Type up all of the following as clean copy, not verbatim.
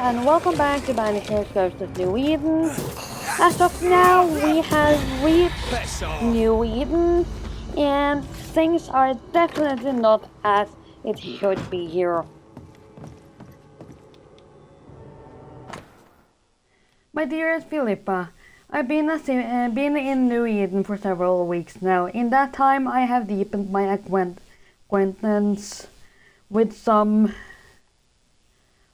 and welcome back to Banishers Ghost of New Eden. As of now, we have reached New Eden, and things are definitely not as it should be here. My dearest Philippa, I've been in New Eden for several weeks now. In that time, I have deepened my acquaintance with some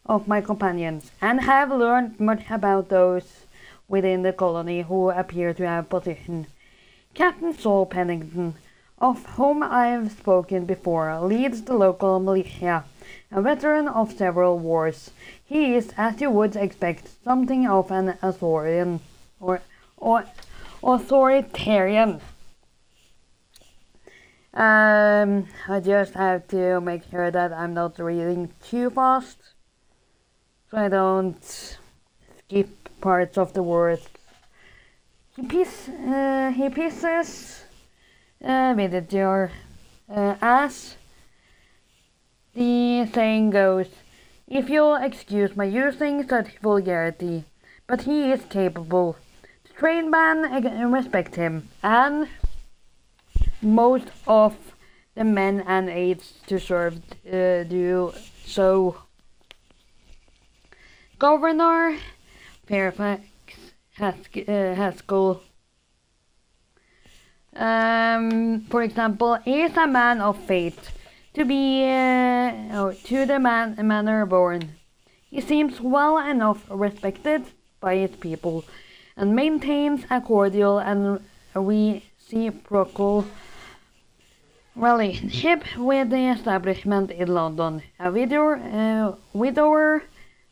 of my companions, and have learned much about those within the colony who appear to have position. Captain Saul Pennington, of whom I have spoken before, leads the local militia, a veteran of several wars. He is, as you would expect, something of an authoritarian. I just have to make sure that I'm not reading too fast, so I don't skip parts of the words. He pisses with your ass. The saying goes, if you'll excuse my using such vulgarity, but he is capable. The train man respect him, and most of the men and aides to serve do so. Governor Fairfax Haskell, for example, is a man of faith, to the manner born. He seems well enough respected by his people, and maintains a cordial and reciprocal relationship with the establishment in London. A widower,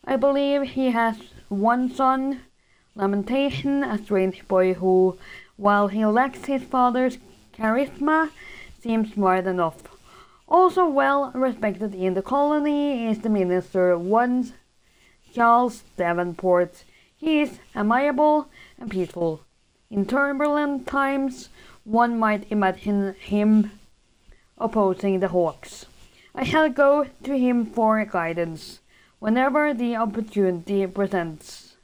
I believe. He has one son, Lamentation, a strange boy who, while he lacks his father's charisma, seems smart enough. Also well respected in the colony is the minister, one Charles Davenport. He is amiable and peaceful. In turbulent times, one might imagine him opposing the Hawks. I shall go to him for guidance whenever the opportunity presents.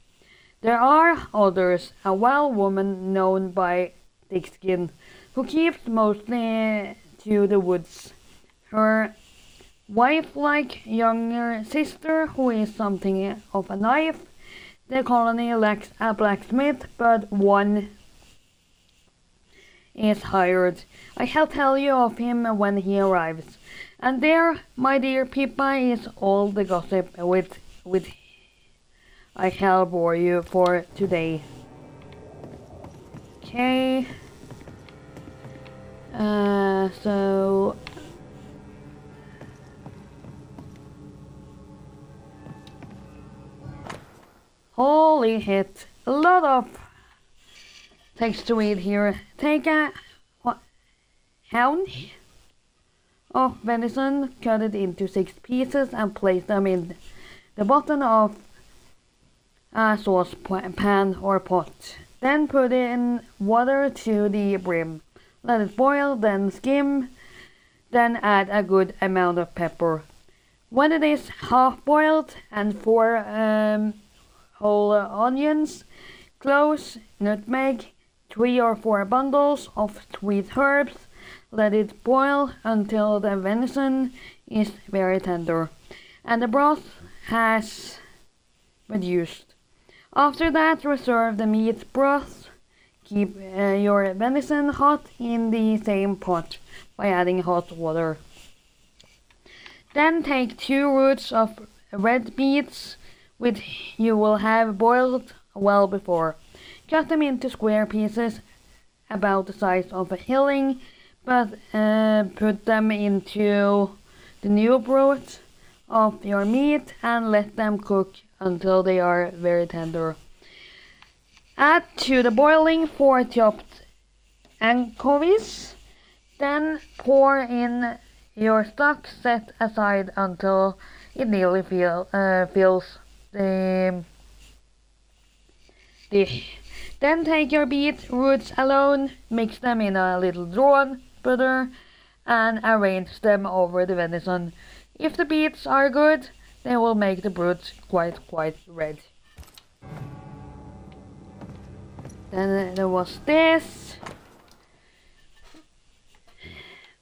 There are others, a wild woman known by Thickskin, who keeps mostly to the woods. Her wife-like younger sister, who is something of a knife. The colony lacks a blacksmith, but one is hired. I shall tell you of him when he arrives. And there, my dear Pippa, is all the gossip with I shall bore you for today. Okay. So holy shit, a lot of text to read here. Take a haunch of venison, cut it into 6 pieces and place them in the bottom of a sauce pan or pot. Then put in water to the brim. Let it boil, then skim, then add a good amount of pepper. When it is half boiled, and 4 whole onions, cloves, nutmeg, 3 or 4 bundles of sweet herbs. Let it boil until the venison is very tender and the broth has reduced. After that, reserve the meat broth. Keep your venison hot in the same pot by adding hot water. Then take 2 roots of red beets, which you will have boiled well before. Cut them into square pieces about the size of a shilling, but put them into the new broth of your meat and let them cook until they are very tender. Add to the boiling 4 chopped anchovies, then pour in your stock set aside until it nearly fills the dish. Then take your beet roots alone, mix them in a little drawn butter, and arrange them over the venison. If the beets are good, they will make the brutes quite red. Then there was this.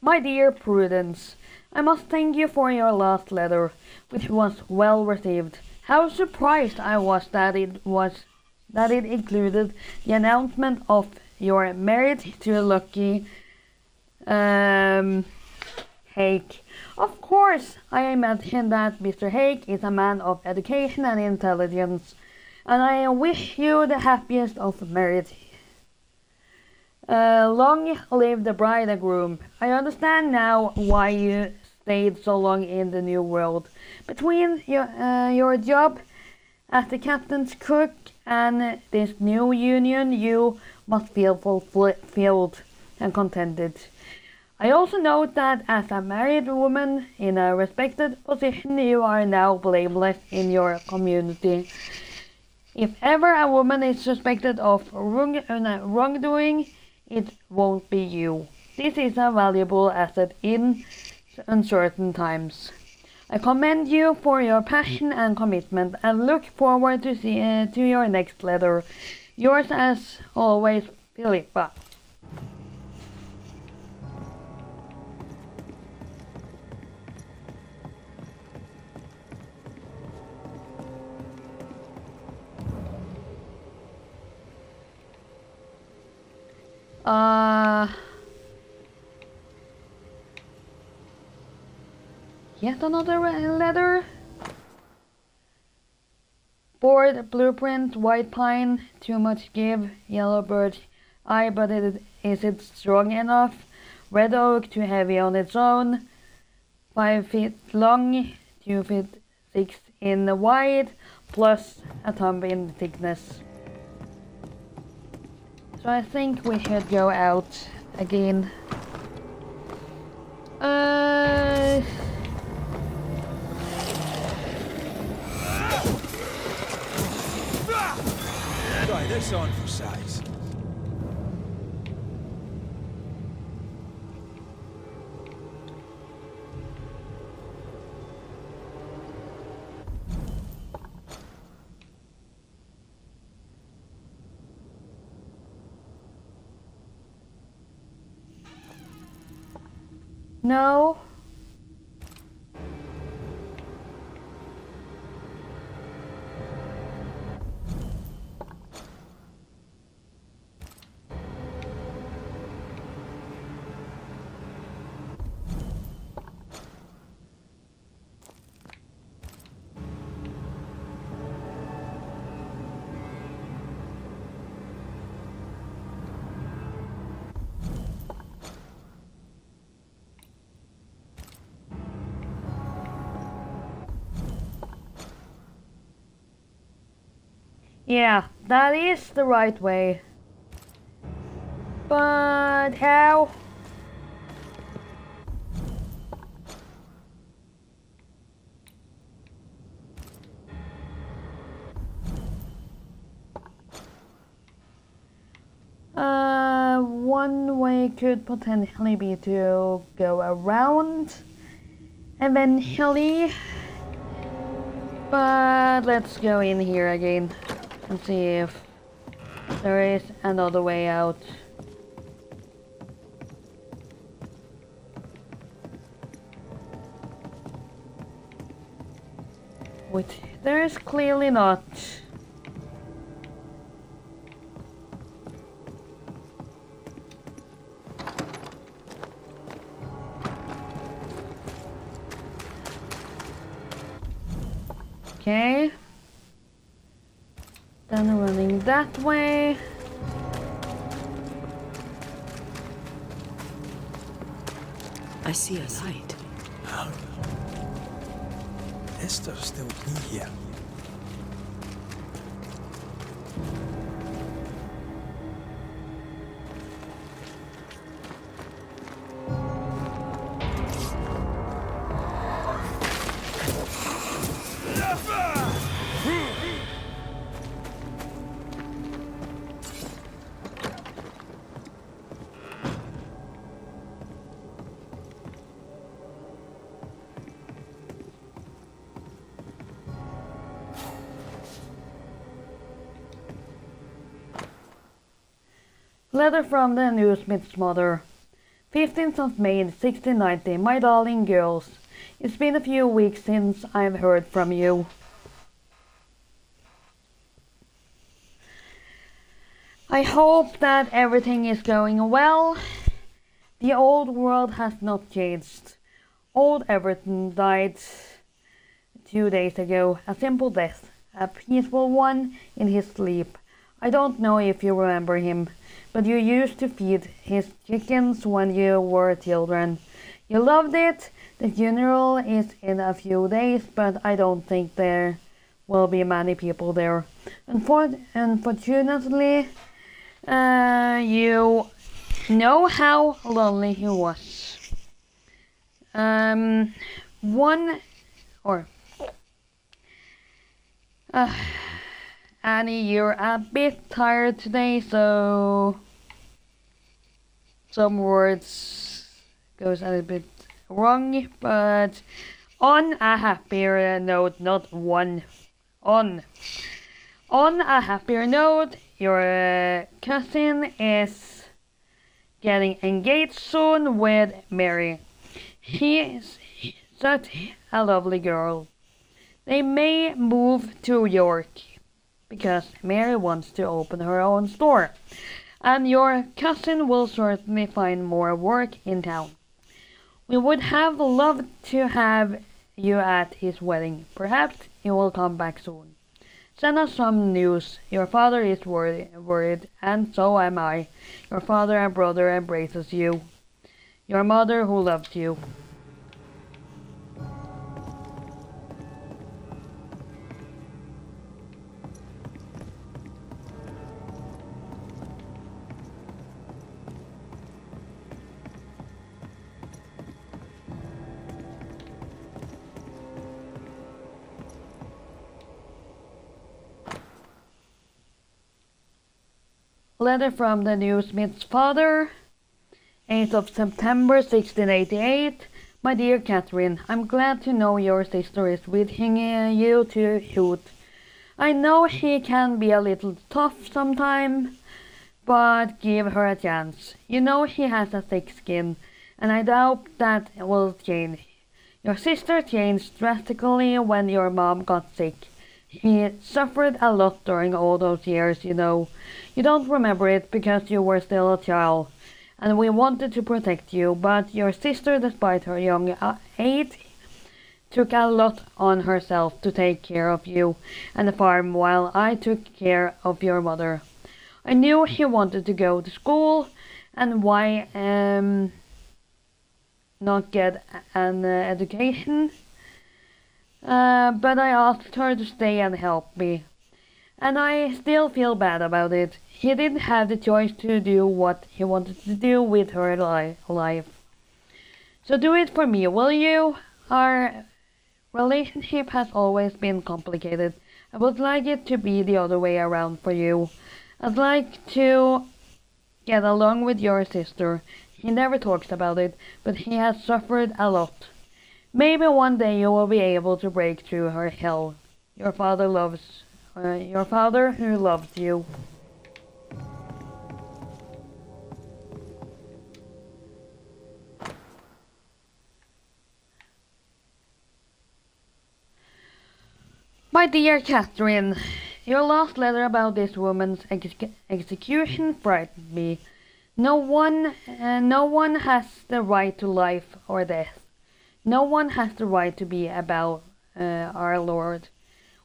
My dear Prudence, I must thank you for your last letter, which was well received. How surprised I was that it included the announcement of your marriage to Lucky Hake. Of course, I imagine that Mr. Hake is a man of education and intelligence, and I wish you the happiest of marriage. Long live the bride and groom. I understand now why you stayed so long in the New World. Between your job as the captain's cook and this new union, you must feel fulfilled and contented. I also note that as a married woman in a respected position, you are now blameless in your community. If ever a woman is suspected of wrongdoing, it won't be you. This is a valuable asset in uncertain times. I commend you for your passion and commitment and look forward to your next letter. Yours as always, Philippa. Yet another letter. Board, blueprint, white pine, too much give, yellow birch, eye, but is it strong enough? Red oak, too heavy on its own, 5 feet long, 2 feet 6 in the wide, plus a thumb in thickness. So I think we should go out again. Try this on for size. No. Yeah, that is the right way. But how? One way could potentially be to go around eventually. But let's go in here again and see if there is another way out. Which there is clearly not. Okay. Then running that way. I see a light. Esther's still in here. Letter from the newsmith's mother. 15th of May 1690. My darling girls, it's been a few weeks since I've heard from you. I hope that everything is going well. The old world has not changed. Old Everton died 2 days ago, a simple death, a peaceful one in his sleep. I don't know if you remember him, but you used to feed his chickens when you were children. You loved it. The funeral is in a few days, but I don't think there will be many people there. Unfortunately, you know how lonely he was. Annie, you're a bit tired today, so some words goes a little bit wrong, but on a happier note, not one. On a happier note, your cousin is getting engaged soon with Mary. She is such a lovely girl. They may move to York because Mary wants to open her own store, and your cousin will certainly find more work in town. We would have loved to have you at his wedding. Perhaps he will come back soon. Send us some news. Your father is worried, and so am I. Your father and brother embraces you. Your mother who loved you. Letter from the newsmith's father, 8th of September 1688. My dear Catherine, I'm glad to know your sister is wishing you to shoot. I know she can be a little tough sometimes, but give her a chance. You know she has a thick skin, and I doubt that will change. Your sister changed drastically when your mom got sick. She suffered a lot during all those years, you know. You don't remember it because you were still a child, and we wanted to protect you, but your sister, despite her young age, took a lot on herself to take care of you and the farm while I took care of your mother. I knew she wanted to go to school, and why not get an education? But I asked her to stay and help me. And I still feel bad about it. She didn't have the choice to do what she wanted to do with her life. So do it for me, will you? Our relationship has always been complicated. I would like it to be the other way around for you. I'd like to get along with your sister. He never talks about it, but he has suffered a lot. Maybe one day you will be able to break through her hell. Your father who loved you. My dear Catherine, your last letter about this woman's execution frightened me. No one has the right to life or death. No one has the right to be above our Lord.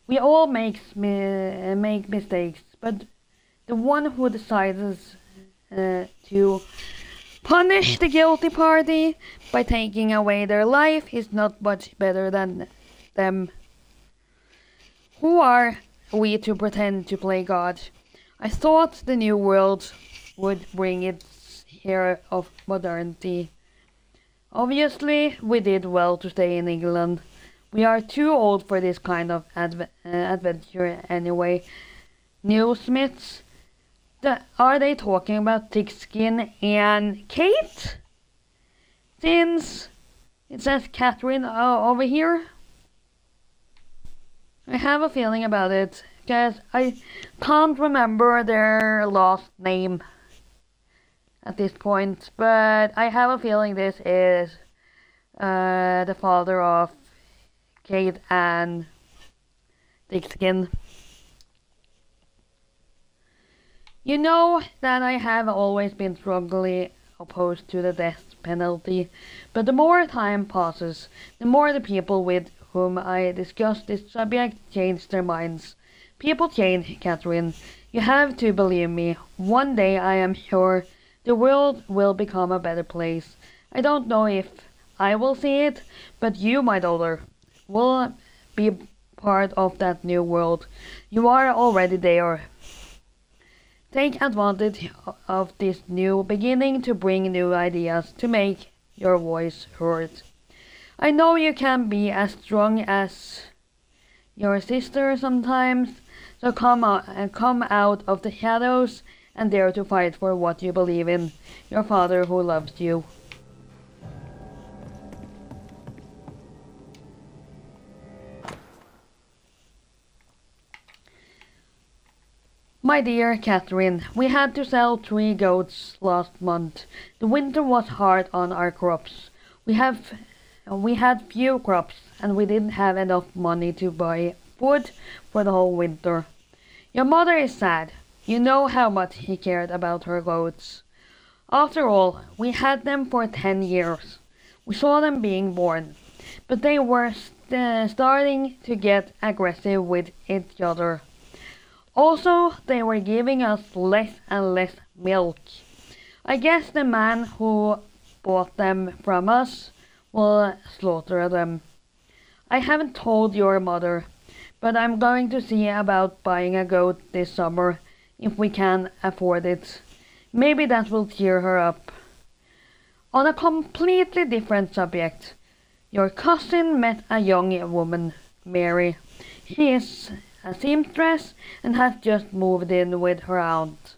We all make mistakes, but the one who decides to punish the guilty party by taking away their life is not much better than them. Who are we to pretend to play God? I thought the new world would bring its share of modernity. Obviously, we did well to stay in England. We are too old for this kind of adventure anyway. Newsmiths? Are they talking about thick skin and Kate? Since it says Catherine over here? I have a feeling about it, because I can't remember their last name. at this point, but I have a feeling this is the father of Kate and Dickskin. You know that I have always been strongly opposed to the death penalty, but the more time passes, the more the people with whom I discuss this subject change their minds. People change, Catherine. You have to believe me. One day I am sure the world will become a better place. I don't know if I will see it, but you, my daughter, will be part of that new world. You are already there. Take advantage of this new beginning to bring new ideas, to make your voice heard. I know you can be as strong as your sister sometimes, so come out of the shadows and dare to fight for what you believe in. Your father who loves you. My dear Catherine, we had to sell 3 goats last month. The winter was hard on our crops. We had few crops and we didn't have enough money to buy food for the whole winter. Your mother is sad. You know how much he cared about her goats. After all, we had them for 10 years. We saw them being born, but they were starting to get aggressive with each other. Also, they were giving us less and less milk. I guess the man who bought them from us will slaughter them. I haven't told your mother, but I'm going to see about buying a goat this summer if we can afford it. Maybe that will cheer her up. On a completely different subject, your cousin met a young woman, Mary. She is a seamstress and has just moved in with her aunt.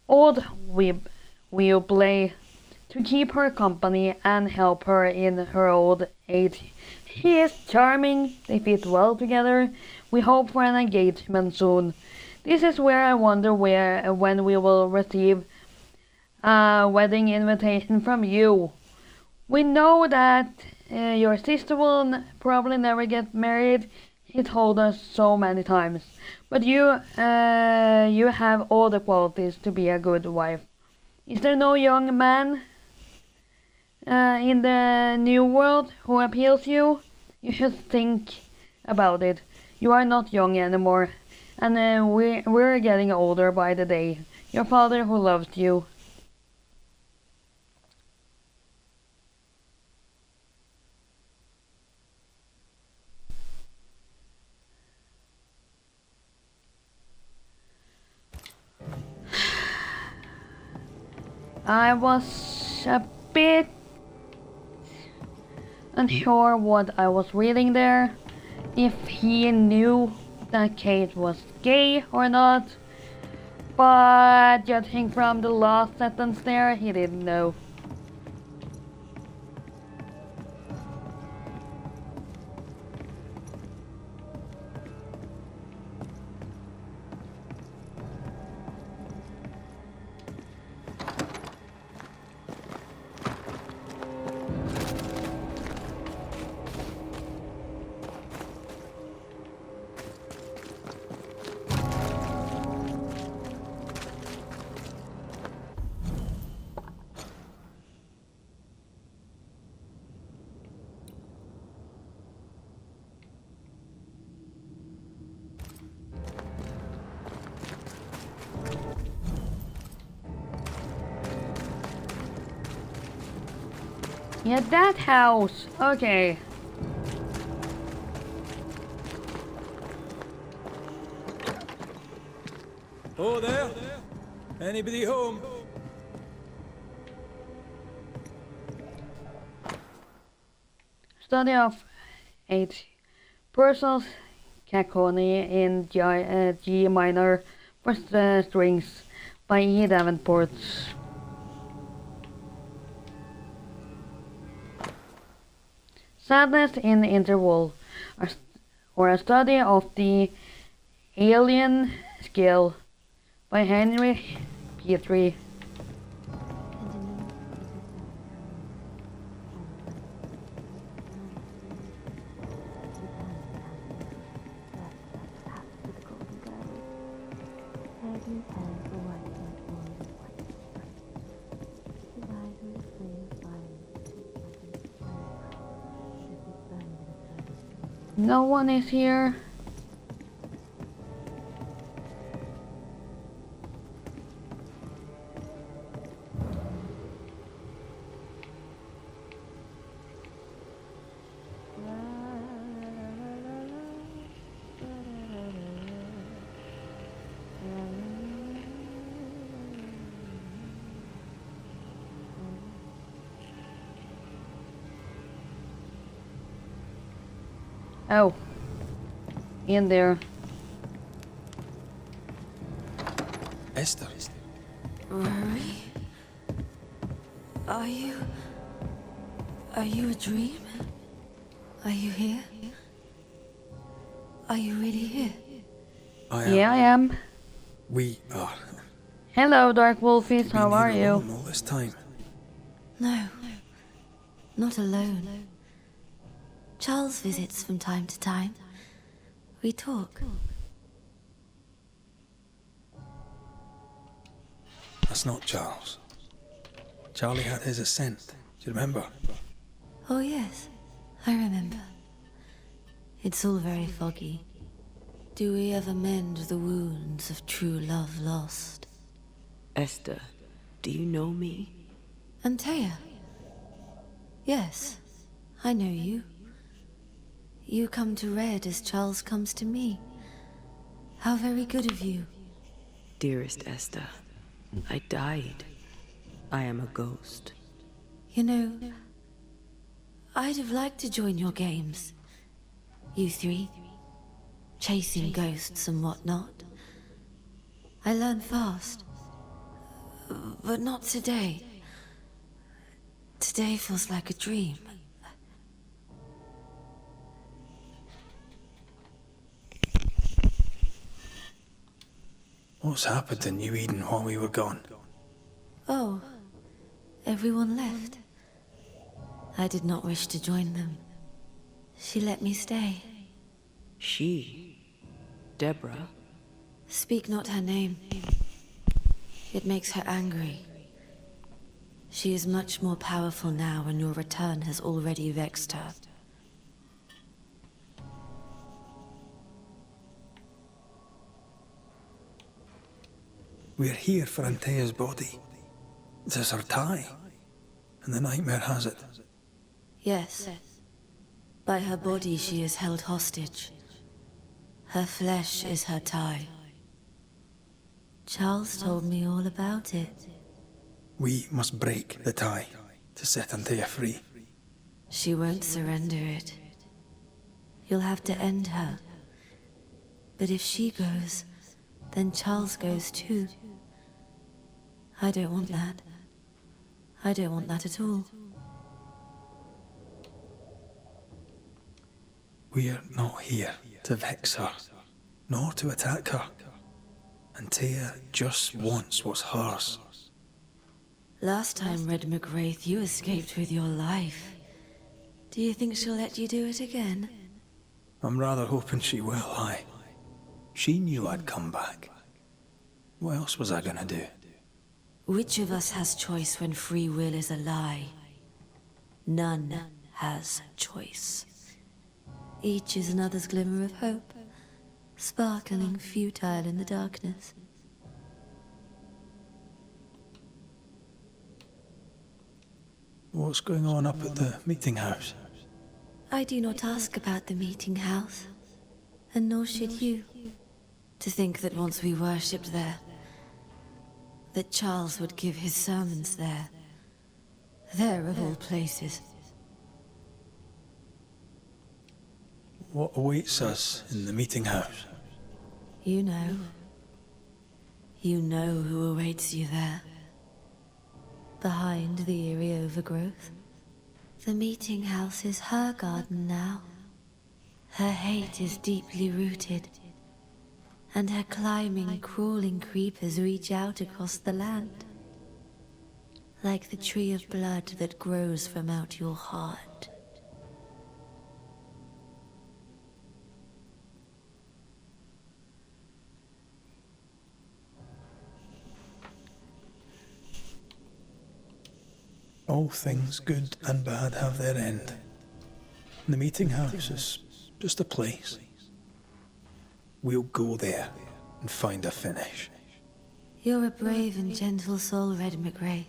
Odd will play to keep her company and help her in her old age. She is charming, they fit well together. We hope for an engagement soon. This is where I wonder when we will receive a wedding invitation from you. We know that your sister will probably never get married. He told us so many times. But you have all the qualities to be a good wife. Is there no young man in the new world who appeals you? You should think about it. You are not young anymore, and we're getting older by the day. Your father who loves you. I was a bit unsure what I was reading there, if he knew that Kate was gay or not, but judging from the last sentence there, he didn't know. Yeah, that house. Okay. Oh, there? Anybody home? Study of 8 Purcell's Cacophony in G minor for strings by E. Davenport. Sadness in Interval, or a study of the alien scale by Henry Petrie. No one is here. Oh. In there. Esther. Rory? Are you a dream? Are you here? Are you really here? I am. Yeah, I am. We are. Hello, Dark Wolfies. How are Been here you? alone all this time. No. Not alone. Charles visits from time to time. We talk. That's not Charles. Charlie had his ascent. Do you remember? Oh yes, I remember. It's all very foggy. Do we ever mend the wounds of true love lost? Esther, do you know me? Antea? Yes, I know you. You come to Red as Charles comes to me. How very good of you. Dearest Esther, I died. I am a ghost. You know, I'd have liked to join your games. You three, chasing ghosts and whatnot. I learn fast. But not today. Today feels like a dream. What's happened to New Eden while we were gone? Oh, everyone left. I did not wish to join them. She let me stay. She? Deborah? Speak not her name. It makes her angry. She is much more powerful now, and your return has already vexed her. We're here for Antea's body. This is her tie. And the nightmare has it. Yes. By her body she is held hostage. Her flesh is her tie. Charles told me all about it. We must break the tie to set Antea free. She won't surrender it. You'll have to end her. But if she goes, then Charles goes too. I don't want that. I don't want that at all. We're not here to vex her, nor to attack her. Antea just wants what's hers. Last time, Red McWraith, you escaped with your life. Do you think she'll let you do it again? I'm rather hoping she will, aye. She knew I'd come back. What else was I gonna do? Which of us has choice when free will is a lie? None has choice. Each is another's glimmer of hope, sparkling futile in the darkness. What's going on up at the meeting house? I do not ask about the meeting house, and nor should you. To think that once we worshipped there, that Charles would give his sermons there. There of all places. What awaits us in the meeting house? You know. You know who awaits you there. Behind the eerie overgrowth. The meeting house is her garden now. Her hate is deeply rooted. And her climbing, crawling creepers reach out across the land. Like the tree of blood that grows from out your heart. All things good and bad have their end. The meeting house is just a place. We'll go there and find a finish. You're a brave and gentle soul, Red McRae.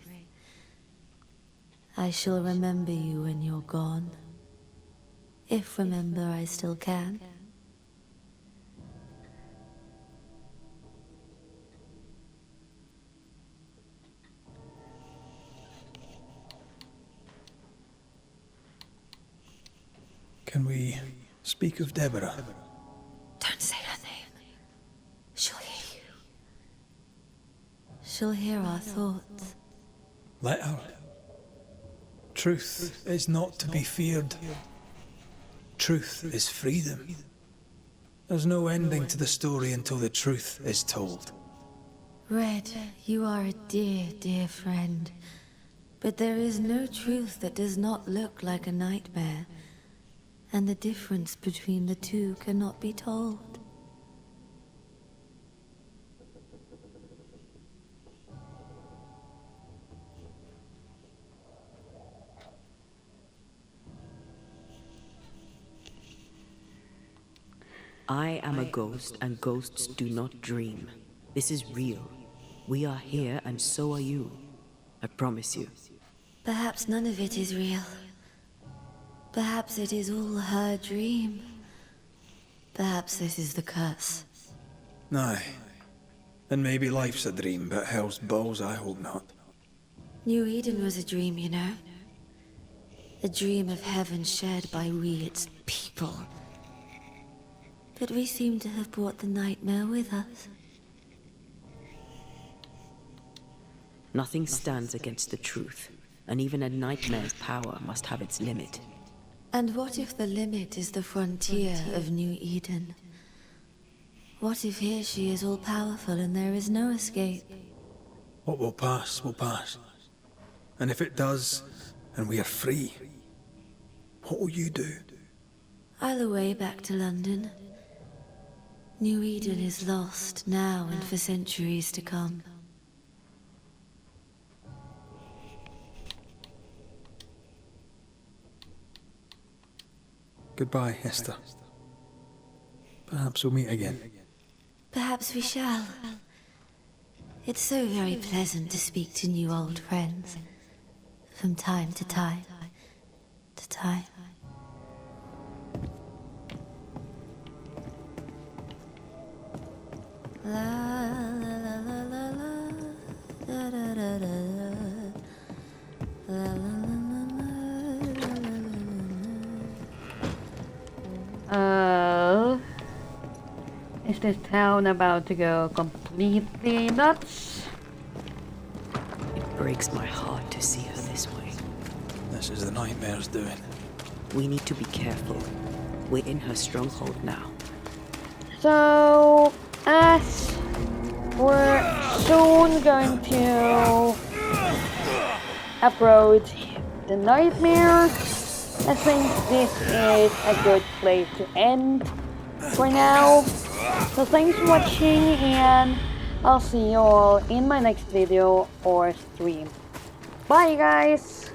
I shall remember you when you're gone. If remember I still can. Can we speak of Deborah? Don't say her name. She'll hear you. She'll hear our thoughts. Let her. Truth is not to be feared. Truth is freedom. There's no ending to the story until the truth is told. Red, you are a dear, dear friend. But there is no truth that does not look like a nightmare. And the difference between the two cannot be told. I am a ghost, and ghosts do not dream. This is real. We are here, and so are you. I promise you. Perhaps none of it is real. Perhaps it is all her dream. Perhaps this is the curse. Aye. And maybe life's a dream, but hell's balls, I hope not. New Eden was a dream, you know. A dream of heaven shared by we, its people. But we seem to have brought the nightmare with us. Nothing stands against the truth, and even a nightmare's power must have its limit. And what if the limit is the frontier of New Eden? What if here she is all-powerful and there is no escape? What will pass, will pass. And if it does, and we are free, what will you do? I'll away back to London. New Eden is lost now and for centuries to come. Goodbye, Esther. Perhaps we'll meet again. Perhaps we shall. It's so very pleasant to speak to new old friends. From time to time. To time. La la la la la la da da da da la la la la Is this town about to go completely nuts? It breaks my heart to see her this way. This is the nightmare's doing. We need to be careful. We're in her stronghold now. So, as we're soon going to approach the nightmare, I think this is a good place to end for now. So thanks for watching, and I'll see you all in my next video or stream. Bye guys!